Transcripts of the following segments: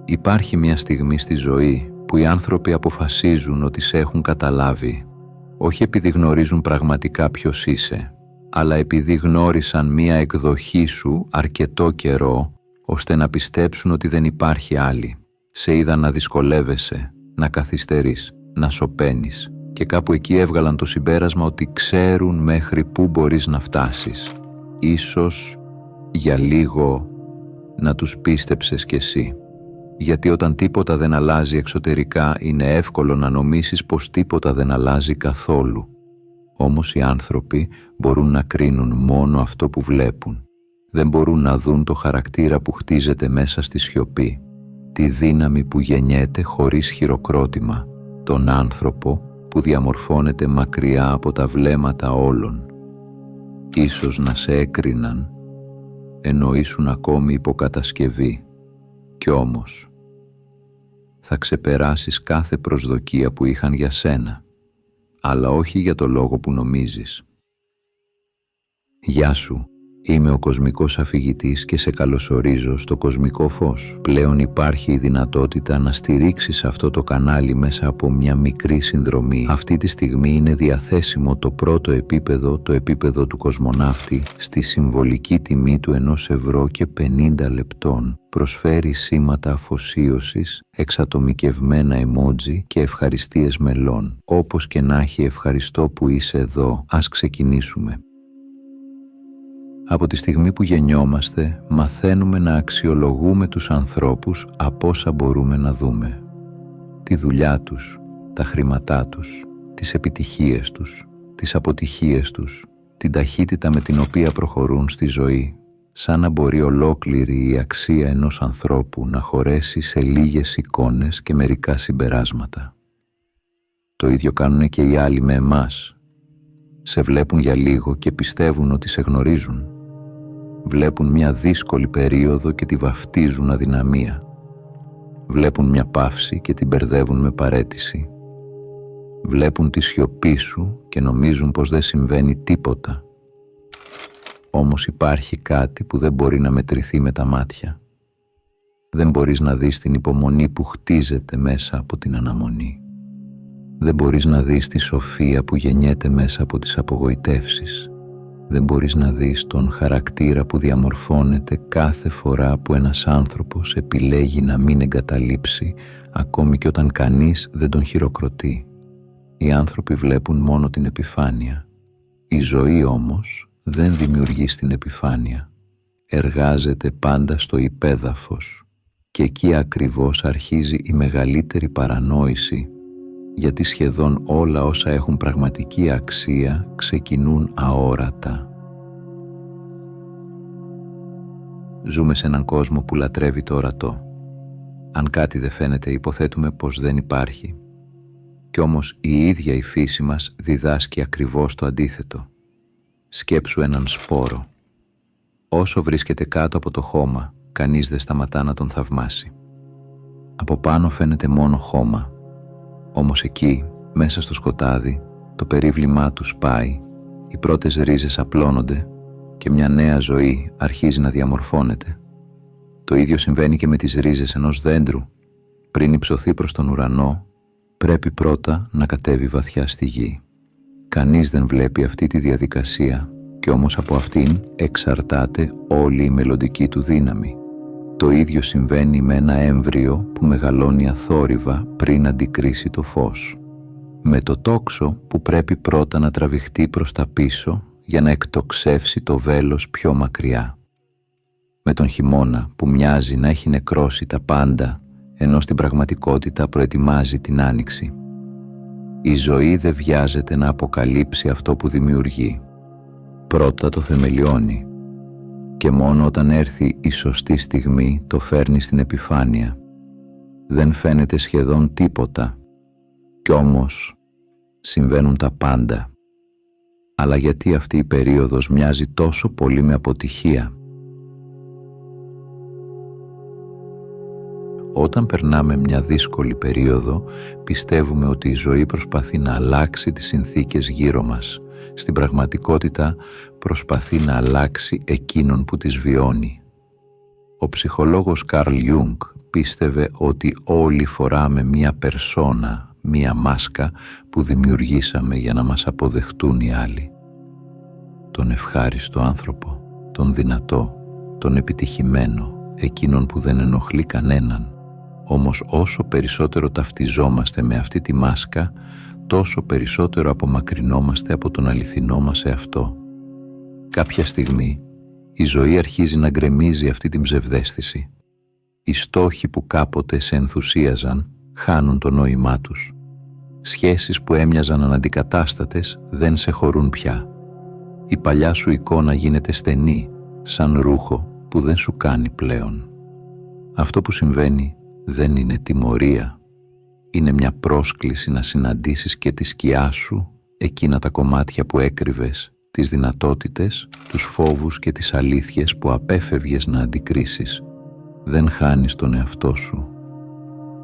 Υπάρχει μια στιγμή στη ζωή που οι άνθρωποι αποφασίζουν ότι σε έχουν καταλάβει, όχι επειδή γνωρίζουν πραγματικά ποιος είσαι, αλλά επειδή γνώρισαν μια εκδοχή σου αρκετό καιρό, ώστε να πιστέψουν ότι δεν υπάρχει άλλη. Σε είδαν να δυσκολεύεσαι, να καθυστερείς, να σωπαίνεις και κάπου εκεί έβγαλαν το συμπέρασμα ότι ξέρουν μέχρι πού μπορείς να φτάσεις. Ίσως για λίγο να τους πίστεψες κι εσύ. Γιατί όταν τίποτα δεν αλλάζει εξωτερικά, είναι εύκολο να νομίσεις πως τίποτα δεν αλλάζει καθόλου. Όμως οι άνθρωποι μπορούν να κρίνουν μόνο αυτό που βλέπουν. Δεν μπορούν να δουν το χαρακτήρα που χτίζεται μέσα στη σιωπή, τη δύναμη που γεννιέται χωρίς χειροκρότημα, τον άνθρωπο που διαμορφώνεται μακριά από τα βλέμματα όλων. Ίσως να σε έκριναν, ενώ ήσουν ακόμη υποκατασκευή. Κι όμως, θα ξεπεράσεις κάθε προσδοκία που είχαν για σένα, αλλά όχι για το λόγο που νομίζεις. Γεια σου, είμαι ο κοσμικός αφηγητής και σε καλωσορίζω στο κοσμικό φως. Πλέον υπάρχει η δυνατότητα να στηρίξεις αυτό το κανάλι μέσα από μια μικρή συνδρομή. Αυτή τη στιγμή είναι διαθέσιμο το πρώτο επίπεδο, το επίπεδο του κοσμοναύτη, στη συμβολική τιμή του 1 ευρώ και 50 λεπτών. Προσφέρει σήματα αφοσίωσης, εξατομικευμένα emoji και ευχαριστίες μελών. Όπως και να έχει, ευχαριστώ που είσαι εδώ. Ας ξεκινήσουμε. Από τη στιγμή που γεννιόμαστε, μαθαίνουμε να αξιολογούμε τους ανθρώπους από όσα μπορούμε να δούμε. Τη δουλειά τους, τα χρήματά τους, τις επιτυχίες τους, τις αποτυχίες τους, την ταχύτητα με την οποία προχωρούν στη ζωή, σαν να μπορεί ολόκληρη η αξία ενός ανθρώπου να χωρέσει σε λίγες εικόνες και μερικά συμπεράσματα. Το ίδιο κάνουν και οι άλλοι με εμάς. Σε βλέπουν για λίγο και πιστεύουν ότι σε γνωρίζουν. Βλέπουν μια δύσκολη περίοδο και τη βαφτίζουν αδυναμία. Βλέπουν μια παύση και την μπερδεύουν με παραίτηση. Βλέπουν τη σιωπή σου και νομίζουν πως δεν συμβαίνει τίποτα. Όμως υπάρχει κάτι που δεν μπορεί να μετρηθεί με τα μάτια. Δεν μπορείς να δεις την υπομονή που χτίζεται μέσα από την αναμονή. Δεν μπορείς να δεις τη σοφία που γεννιέται μέσα από τις απογοητεύσεις. Δεν μπορείς να δεις τον χαρακτήρα που διαμορφώνεται κάθε φορά που ένας άνθρωπος επιλέγει να μην εγκαταλείψει, ακόμη και όταν κανείς δεν τον χειροκροτεί. Οι άνθρωποι βλέπουν μόνο την επιφάνεια. Η ζωή όμως δεν δημιουργεί στην επιφάνεια. Εργάζεται πάντα στο υπέδαφος και εκεί ακριβώς αρχίζει η μεγαλύτερη παρανόηση, γιατί σχεδόν όλα όσα έχουν πραγματική αξία ξεκινούν αόρατα. Ζούμε σε έναν κόσμο που λατρεύει το ορατό. Αν κάτι δεν φαίνεται, υποθέτουμε πως δεν υπάρχει. Κι όμως η ίδια η φύση μας διδάσκει ακριβώς το αντίθετο. Σκέψου έναν σπόρο. Όσο βρίσκεται κάτω από το χώμα, κανείς δεν σταματά να τον θαυμάσει. Από πάνω φαίνεται μόνο χώμα. Όμως εκεί, μέσα στο σκοτάδι, το περίβλημά του σπάει, οι πρώτες ρίζες απλώνονται και μια νέα ζωή αρχίζει να διαμορφώνεται. Το ίδιο συμβαίνει και με τις ρίζες ενός δέντρου. Πριν υψωθεί προς τον ουρανό, πρέπει πρώτα να κατέβει βαθιά στη γη. Κανείς δεν βλέπει αυτή τη διαδικασία, και όμως από αυτήν εξαρτάται όλη η μελλοντική του δύναμη. Το ίδιο συμβαίνει με ένα έμβριο που μεγαλώνει αθόρυβα πριν αντικρίσει το φως. Με το τόξο που πρέπει πρώτα να τραβηχτεί προς τα πίσω για να εκτοξεύσει το βέλος πιο μακριά. Με τον χειμώνα που μοιάζει να έχει νεκρώσει τα πάντα, ενώ στην πραγματικότητα προετοιμάζει την άνοιξη. Η ζωή δεν βιάζεται να αποκαλύψει αυτό που δημιουργεί. Πρώτα το θεμελιώνει και μόνο όταν έρθει η σωστή στιγμή το φέρνει στην επιφάνεια. Δεν φαίνεται σχεδόν τίποτα, κι όμως συμβαίνουν τα πάντα. Αλλά γιατί αυτή η περίοδος μοιάζει τόσο πολύ με αποτυχία? Όταν περνάμε μια δύσκολη περίοδο, πιστεύουμε ότι η ζωή προσπαθεί να αλλάξει τις συνθήκες γύρω μας. Στην πραγματικότητα προσπαθεί να αλλάξει εκείνον που τις βιώνει. Ο ψυχολόγος Καρλ Ιούγκ πίστευε ότι όλοι φοράμε μία περσόνα, μία μάσκα που δημιουργήσαμε για να μας αποδεχτούν οι άλλοι. Τον ευχάριστο άνθρωπο, τον δυνατό, τον επιτυχημένο, εκείνον που δεν ενοχλεί κανέναν. Όμως όσο περισσότερο ταυτιζόμαστε με αυτή τη μάσκα, τόσο περισσότερο απομακρυνόμαστε από τον αληθινό μας εαυτό. Κάποια στιγμή η ζωή αρχίζει να γκρεμίζει αυτή την ψευδαίσθηση. Οι στόχοι που κάποτε σε ενθουσίαζαν χάνουν το νόημά τους. Σχέσεις που έμοιαζαν αναντικατάστατες δεν σε χωρούν πια. Η παλιά σου εικόνα γίνεται στενή, σαν ρούχο που δεν σου κάνει πλέον. Αυτό που συμβαίνει δεν είναι τιμωρία. Είναι μια πρόσκληση να συναντήσεις και τη σκιά σου, εκείνα τα κομμάτια που έκρυβες, τις δυνατότητες, τους φόβους και τις αλήθειες που απέφευγες να αντικρίσεις. Δεν χάνεις τον εαυτό σου.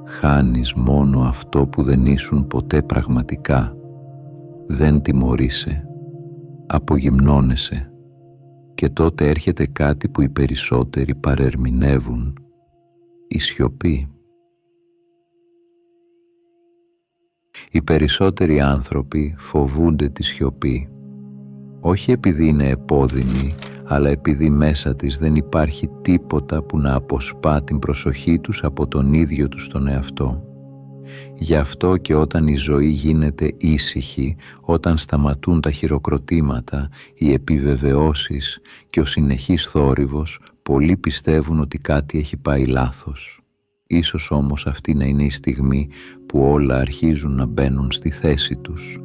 Χάνεις μόνο αυτό που δεν ήσουν ποτέ πραγματικά. Δεν τιμωρείσαι. Απογυμνώνεσαι. Και τότε έρχεται κάτι που οι περισσότεροι παρερμηνεύουν. Η σιωπή. Οι περισσότεροι άνθρωποι φοβούνται τη σιωπή. Όχι επειδή είναι επώδυνοι, αλλά επειδή μέσα της δεν υπάρχει τίποτα που να αποσπά την προσοχή τους από τον ίδιο τους τον εαυτό. Γι' αυτό και όταν η ζωή γίνεται ήσυχη, όταν σταματούν τα χειροκροτήματα, οι επιβεβαιώσεις και ο συνεχής θόρυβος, πολλοί πιστεύουν ότι κάτι έχει πάει λάθος. Ίσως όμως αυτή να είναι η στιγμή που όλα αρχίζουν να μπαίνουν στη θέση τους.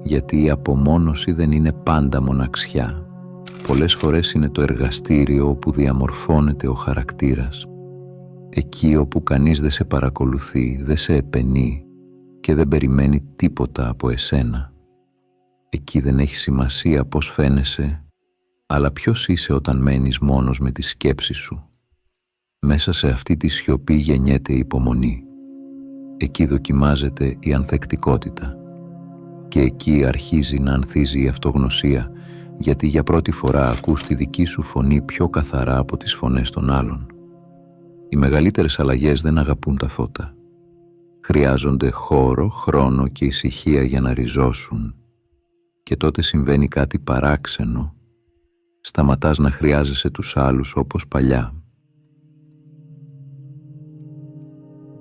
Γιατί η απομόνωση δεν είναι πάντα μοναξιά. Πολλές φορές είναι το εργαστήριο όπου διαμορφώνεται ο χαρακτήρας. Εκεί όπου κανείς δεν σε παρακολουθεί, δεν σε επενεί και δεν περιμένει τίποτα από εσένα. Εκεί δεν έχει σημασία πώς φαίνεσαι, αλλά ποιος είσαι όταν μένεις μόνος με τη σκέψη σου. Μέσα σε αυτή τη σιωπή γεννιέται η υπομονή. Εκεί δοκιμάζεται η ανθεκτικότητα. Και εκεί αρχίζει να ανθίζει η αυτογνωσία, γιατί για πρώτη φορά ακούς τη δική σου φωνή πιο καθαρά από τις φωνές των άλλων. Οι μεγαλύτερες αλλαγές δεν αγαπούν τα φώτα. Χρειάζονται χώρο, χρόνο και ησυχία για να ριζώσουν. Και τότε συμβαίνει κάτι παράξενο. Σταματάς να χρειάζεσαι τους άλλους όπως παλιά.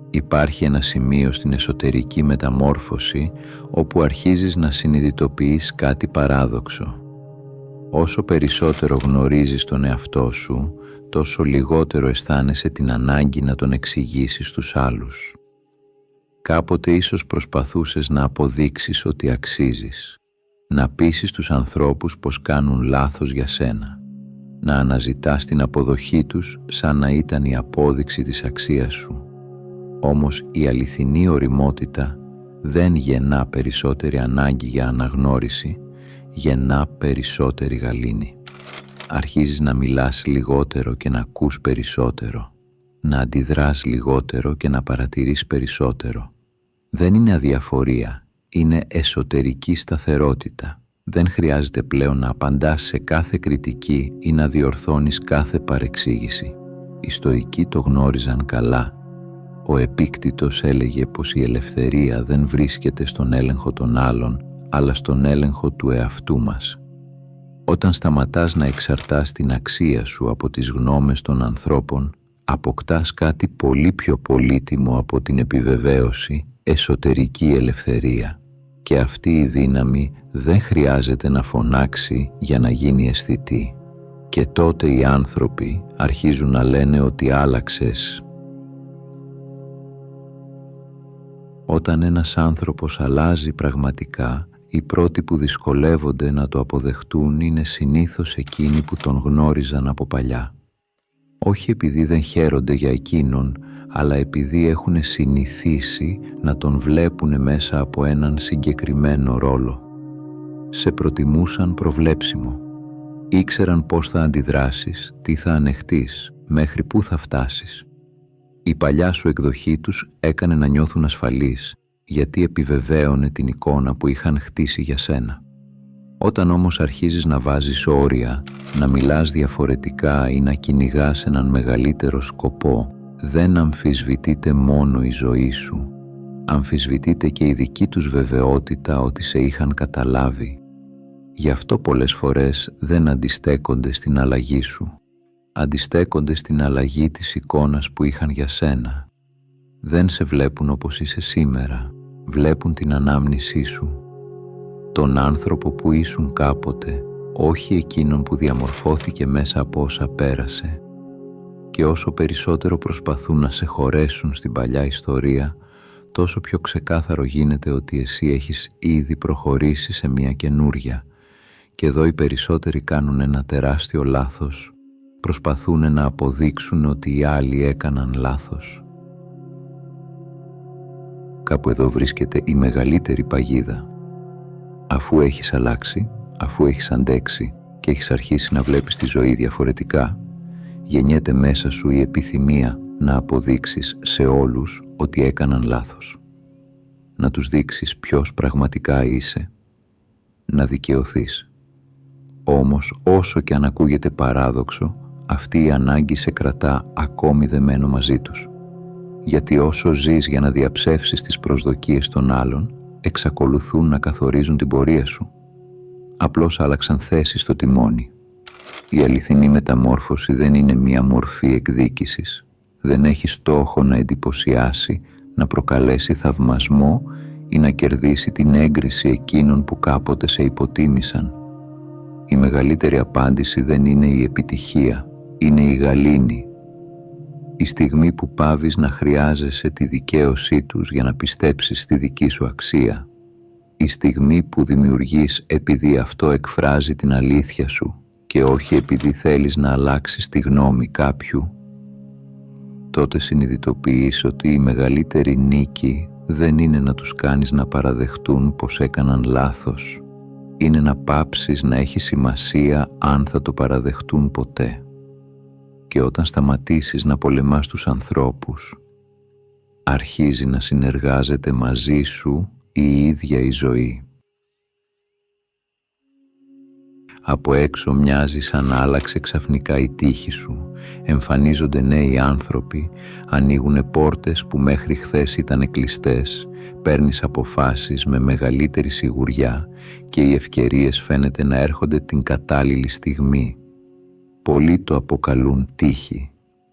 Υπάρχει ένα σημείο στην εσωτερική μεταμόρφωση όπου αρχίζεις να συνειδητοποιείς κάτι παράδοξο. Όσο περισσότερο γνωρίζεις τον εαυτό σου, τόσο λιγότερο αισθάνεσαι την ανάγκη να τον εξηγήσεις στους άλλους. Κάποτε ίσως προσπαθούσες να αποδείξεις ότι αξίζεις, να πείσεις τους ανθρώπους πως κάνουν λάθος για σένα, να αναζητάς την αποδοχή τους σαν να ήταν η απόδειξη της αξίας σου. Όμως η αληθινή ωριμότητα δεν γεννά περισσότερη ανάγκη για αναγνώριση, γεννά περισσότερη γαλήνη. Αρχίζεις να μιλάς λιγότερο και να ακούς περισσότερο, να αντιδράς λιγότερο και να παρατηρείς περισσότερο. Δεν είναι αδιαφορία, είναι εσωτερική σταθερότητα. Δεν χρειάζεται πλέον να απαντάς σε κάθε κριτική ή να διορθώνεις κάθε παρεξήγηση. Οι Στοικοί το γνώριζαν καλά. Ο Επίκτητος έλεγε πως η ελευθερία δεν βρίσκεται στον έλεγχο των άλλων, αλλά στον έλεγχο του εαυτού μας. Όταν σταματάς να εξαρτάς την αξία σου από τις γνώμες των ανθρώπων, αποκτάς κάτι πολύ πιο πολύτιμο από την επιβεβαίωση, εσωτερική ελευθερία. Και αυτή η δύναμη δεν χρειάζεται να φωνάξει για να γίνει αισθητή. Και τότε οι άνθρωποι αρχίζουν να λένε ότι άλλαξες. Όταν ένας άνθρωπος αλλάζει πραγματικά, οι πρώτοι που δυσκολεύονται να το αποδεχτούν είναι συνήθως εκείνοι που τον γνώριζαν από παλιά. Όχι επειδή δεν χαίρονται για εκείνον, αλλά επειδή έχουν συνηθίσει να τον βλέπουν μέσα από έναν συγκεκριμένο ρόλο. Σε προτιμούσαν προβλέψιμο. Ήξεραν πώς θα αντιδράσεις, τι θα ανεχτείς, μέχρι πού θα φτάσεις. Η παλιά σου εκδοχή τους έκανε να νιώθουν ασφαλείς, γιατί επιβεβαίωνε την εικόνα που είχαν χτίσει για σένα. Όταν όμως αρχίζεις να βάζεις όρια, να μιλάς διαφορετικά ή να κυνηγάς έναν μεγαλύτερο σκοπό, δεν αμφισβητείται μόνο η ζωή σου, αμφισβητείται και η δική τους βεβαιότητα ότι σε είχαν καταλάβει. Γι' αυτό πολλές φορές δεν αντιστέκονται στην αλλαγή σου. Αντιστέκονται στην αλλαγή της εικόνας που είχαν για σένα. Δεν σε βλέπουν όπως είσαι σήμερα, βλέπουν την ανάμνησή σου. Τον άνθρωπο που ήσουν κάποτε, όχι εκείνον που διαμορφώθηκε μέσα από όσα πέρασε. Και όσο περισσότερο προσπαθούν να σε χωρέσουν στην παλιά ιστορία, τόσο πιο ξεκάθαρο γίνεται ότι εσύ έχεις ήδη προχωρήσει σε μια καινούρια. Και εδώ οι περισσότεροι κάνουν ένα τεράστιο λάθος. Προσπαθούν να αποδείξουν ότι οι άλλοι έκαναν λάθος. Κάπου εδώ βρίσκεται η μεγαλύτερη παγίδα. Αφού έχεις αλλάξει, αφού έχεις αντέξει και έχεις αρχίσει να βλέπεις τη ζωή διαφορετικά, γεννιέται μέσα σου η επιθυμία να αποδείξεις σε όλους ότι έκαναν λάθος. Να τους δείξεις ποιος πραγματικά είσαι. Να δικαιωθείς. Όμως όσο και αν ακούγεται παράδοξο, αυτή η ανάγκη σε κρατά ακόμη δεμένο μαζί τους. Γιατί όσο ζεις για να διαψεύσεις τις προσδοκίες των άλλων, εξακολουθούν να καθορίζουν την πορεία σου. Απλώς άλλαξαν θέση στο τιμόνι. Η αληθινή μεταμόρφωση δεν είναι μία μορφή εκδίκησης. Δεν έχει στόχο να εντυπωσιάσει, να προκαλέσει θαυμασμό ή να κερδίσει την έγκριση εκείνων που κάποτε σε υποτίμησαν. Η μεγαλύτερη απάντηση δεν είναι η επιτυχία, είναι η γαλήνη. Η στιγμή που πάβεις να χρειάζεσαι τη δικαίωσή τους για να πιστέψεις στη δική σου αξία. Η στιγμή που δημιουργείς επειδή αυτό εκφράζει την αλήθεια σου και όχι επειδή θέλεις να αλλάξεις τη γνώμη κάποιου. Τότε συνειδητοποιείς ότι η μεγαλύτερη νίκη δεν είναι να τους κάνεις να παραδεχτούν πως έκαναν λάθος. Είναι να πάψεις να έχει σημασία αν θα το παραδεχτούν ποτέ. Και όταν σταματήσεις να πολεμάς τους ανθρώπους, αρχίζει να συνεργάζεται μαζί σου η ίδια η ζωή. Από έξω μοιάζει σαν άλλαξε ξαφνικά η τύχη σου. Εμφανίζονται νέοι άνθρωποι, ανοίγουνε πόρτες που μέχρι χθες ήταν κλειστές, παίρνεις αποφάσεις με μεγαλύτερη σιγουριά και οι ευκαιρίες φαίνεται να έρχονται την κατάλληλη στιγμή. Πολλοί το αποκαλούν τύχη,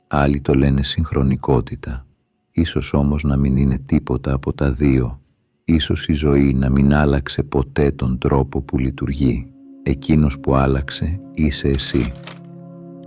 άλλοι το λένε συγχρονικότητα. Ίσως όμως να μην είναι τίποτα από τα δύο. Ίσως η ζωή να μην άλλαξε ποτέ τον τρόπο που λειτουργεί. Εκείνος που άλλαξε είσαι εσύ.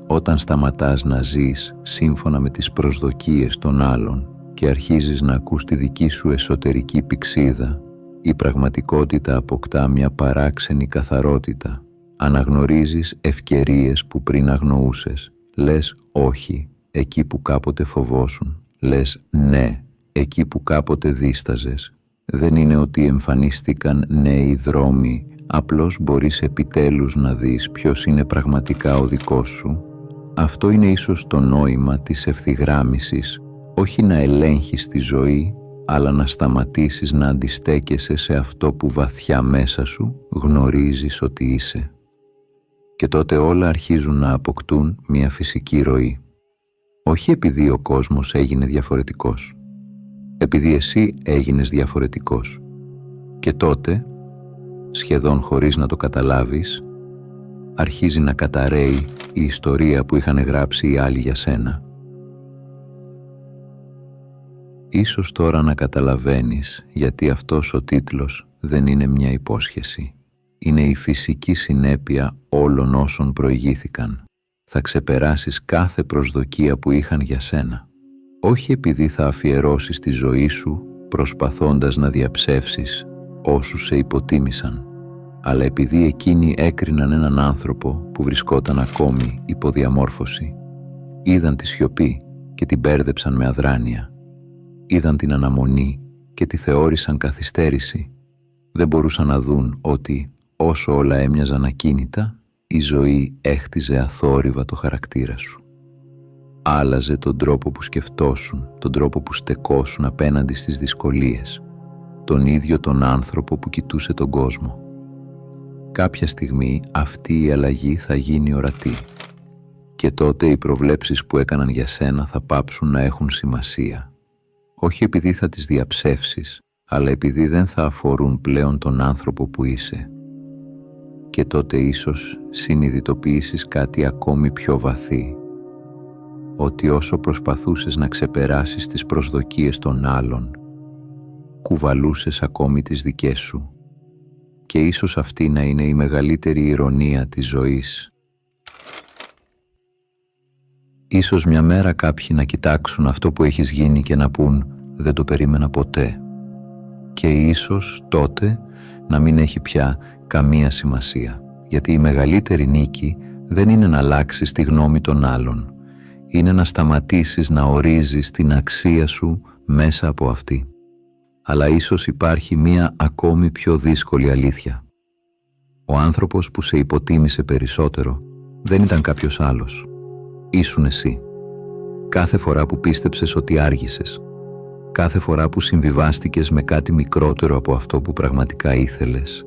Όταν σταματάς να ζεις σύμφωνα με τις προσδοκίες των άλλων και αρχίζεις να ακούς τη δική σου εσωτερική πυξίδα, η πραγματικότητα αποκτά μια παράξενη καθαρότητα. Αναγνωρίζεις ευκαιρίες που πριν αγνοούσες. Λες όχι εκεί που κάποτε φοβόσουν. Λες ναι εκεί που κάποτε δίσταζες. Δεν είναι ότι εμφανίστηκαν νέοι δρόμοι, απλώς μπορείς επιτέλους να δεις ποιος είναι πραγματικά ο δικός σου. Αυτό είναι ίσως το νόημα της ευθυγράμμισης, όχι να ελέγχεις τη ζωή, αλλά να σταματήσεις να αντιστέκεσαι σε αυτό που βαθιά μέσα σου γνωρίζεις ότι είσαι. Και τότε όλα αρχίζουν να αποκτούν μια φυσική ροή. Όχι επειδή ο κόσμος έγινε διαφορετικός, επειδή εσύ έγινες διαφορετικός. Και τότε, σχεδόν χωρίς να το καταλάβεις, αρχίζει να καταρρέει η ιστορία που είχαν γράψει οι άλλοι για σένα. Ίσως τώρα να καταλαβαίνεις γιατί αυτός ο τίτλος δεν είναι μια υπόσχεση. Είναι η φυσική συνέπεια όλων όσων προηγήθηκαν. Θα ξεπεράσεις κάθε προσδοκία που είχαν για σένα. Όχι επειδή θα αφιερώσεις τη ζωή σου προσπαθώντας να διαψεύσεις όσους σε υποτίμησαν, αλλά επειδή εκείνοι έκριναν έναν άνθρωπο που βρισκόταν ακόμη υπό διαμόρφωση. Είδαν τη σιωπή και την μπέρδεψαν με αδράνεια. Είδαν την αναμονή και τη θεώρησαν καθυστέρηση. Δεν μπορούσαν να δουν ότι όσο όλα έμοιαζαν ακίνητα, η ζωή έχτιζε αθόρυβα το χαρακτήρα σου. Άλλαζε τον τρόπο που σκεφτόσουν, τον τρόπο που στεκόσουν απέναντι στις δυσκολίες, τον ίδιο τον άνθρωπο που κοιτούσε τον κόσμο. Κάποια στιγμή αυτή η αλλαγή θα γίνει ορατή Και τότε οι προβλέψεις που έκαναν για σένα θα πάψουν να έχουν σημασία. Όχι επειδή θα τις διαψεύσεις, αλλά επειδή δεν θα αφορούν πλέον τον άνθρωπο που είσαι. Και τότε ίσως συνειδητοποιήσεις κάτι ακόμη πιο βαθύ, ότι όσο προσπαθούσες να ξεπεράσεις τις προσδοκίες των άλλων, κουβαλούσες ακόμη τις δικές σου. Και ίσως αυτή να είναι η μεγαλύτερη ηρωνία της ζωής. Ίσως μια μέρα κάποιοι να κοιτάξουν αυτό που έχεις γίνει και να πούν «Δεν το περίμενα ποτέ». Και ίσως τότε να μην έχει πια καμία σημασία, γιατί η μεγαλύτερη νίκη δεν είναι να αλλάξεις τη γνώμη των άλλων, είναι να σταματήσεις να ορίζεις την αξία σου μέσα από αυτή. Αλλά ίσως υπάρχει μία ακόμη πιο δύσκολη αλήθεια. Ο άνθρωπος που σε υποτίμησε περισσότερο δεν ήταν κάποιος άλλος. Ήσουν εσύ. Κάθε φορά που πίστεψες ότι άργησες, κάθε φορά που συμβιβάστηκες με κάτι μικρότερο από αυτό που πραγματικά ήθελες,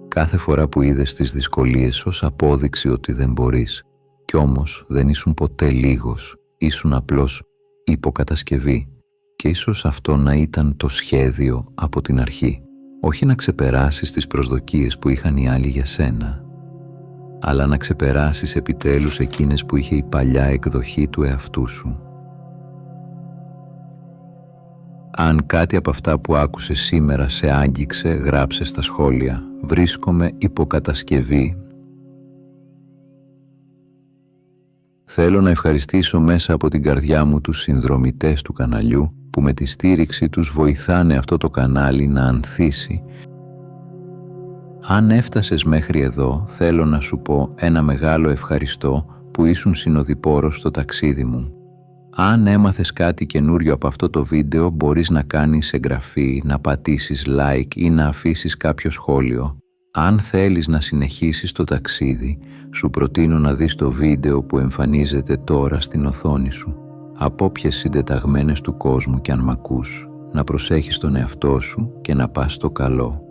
κάθε φορά που είδες τις δυσκολίες ως απόδειξη ότι δεν μπορείς, κι όμως δεν ήσουν ποτέ λίγος, ήσουν απλώς υποκατασκευή. Και ίσως αυτό να ήταν το σχέδιο από την αρχή. Όχι να ξεπεράσεις τις προσδοκίες που είχαν οι άλλοι για σένα, αλλά να ξεπεράσεις επιτέλους εκείνες που είχε η παλιά εκδοχή του εαυτού σου. Αν κάτι από αυτά που άκουσες σήμερα σε άγγιξε, γράψε στα σχόλια «Βρίσκομαι υποκατασκευή». Θέλω να ευχαριστήσω μέσα από την καρδιά μου τους συνδρομητές του καναλιού που με τη στήριξη τους βοηθάνε αυτό το κανάλι να ανθίσει. Αν έφτασες μέχρι εδώ, θέλω να σου πω ένα μεγάλο ευχαριστώ που ήσουν συνοδοιπόρος στο ταξίδι μου. Αν έμαθες κάτι καινούριο από αυτό το βίντεο, μπορείς να κάνεις εγγραφή, να πατήσεις like ή να αφήσεις κάποιο σχόλιο. Αν θέλεις να συνεχίσεις το ταξίδι, σου προτείνω να δεις το βίντεο που εμφανίζεται τώρα στην οθόνη σου. Από όποιες συντεταγμένες του κόσμου κι αν μ' ακούς, να προσέχεις τον εαυτό σου και να πας στο καλό.